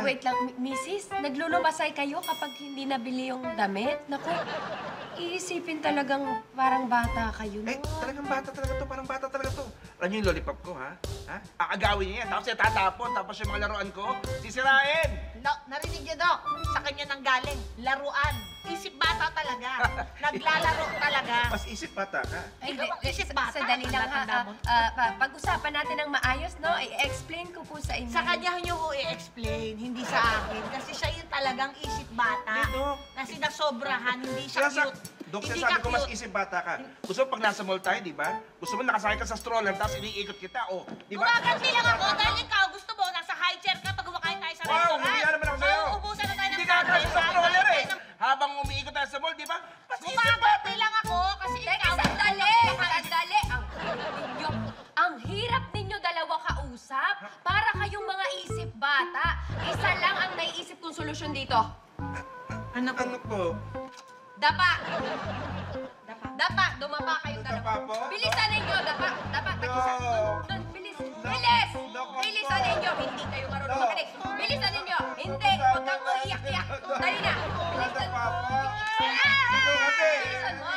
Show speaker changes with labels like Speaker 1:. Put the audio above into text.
Speaker 1: wait lang. Mrs., naglulubasay kayo kapag hindi nabili yung damit? Naku, iisipin talagang parang bata kayo, no?
Speaker 2: Eh, talagang bata talaga to. Parang bata talaga to. Alam niyo yung lollipop ko, ha? Aagawin niya yan. Tapos siya tatapon. Tapos yung mga laruan ko, sisirain.
Speaker 3: Narinig niyo, Dok? Sa kanya nang galing. Laruan. Isip bata talaga. Naglalaro talaga.
Speaker 2: Mas isip bata ka.
Speaker 1: Ay,
Speaker 3: Ikaw ang isip bata.
Speaker 1: Sadali lang, ha?
Speaker 3: Tanda mo.
Speaker 1: Pag-usapan natin ng maayos, no? I-explain ko po sa inyo.
Speaker 3: Sa kanya niyo ko i-explain, hindi sa akin. Kasi siya yung talagang isip bata.
Speaker 2: Hindi, Dok.
Speaker 3: Na sinasobrahan, hindi siya cute.
Speaker 2: Dok,
Speaker 3: Hindi
Speaker 2: sabi
Speaker 3: ka
Speaker 2: ko mas
Speaker 3: cute.
Speaker 2: isip bata ka. Gusto mo pag nasa mall tayo, di ba? Gusto mo nakasakay ka sa stroller, tapos iniikot kita, oh. Di ba?
Speaker 3: Gumaganti lang ako dahil ikaw gusto mo nasa high chair ka pag kumakain tayo sa
Speaker 2: Wow,
Speaker 3: restaurant.
Speaker 2: humiya naman ako sa'yo.
Speaker 3: Mauubusan na tayo ng
Speaker 2: Hindi ka kasya sa stroller, eh. Habang umiikot tayo sa mall, di ba? Mas isip bata.
Speaker 3: Gumaganti lang ako kasi
Speaker 1: Teka,
Speaker 3: ikaw...
Speaker 1: sandali! Sandali! Ang hirap ninyo dalawa kausap. Para kayong mga isip bata. Isa lang ang naiisip kong solusyon dito.
Speaker 2: Ano po?
Speaker 1: Dapa! Dapa! Dumapa kayong
Speaker 2: Dapa
Speaker 1: dalawa.
Speaker 2: po?
Speaker 1: Bilisan ninyo! Dapa! Dapa! Tag-isa! Doon! Bilis! Bilis! Bilisan ninyo! Hindi kayo marunong makinig. Bilisan ninyo! Hindi! Huwag kang uiyak-iyak! Dali na! Bilisan mo! Bilisan mo!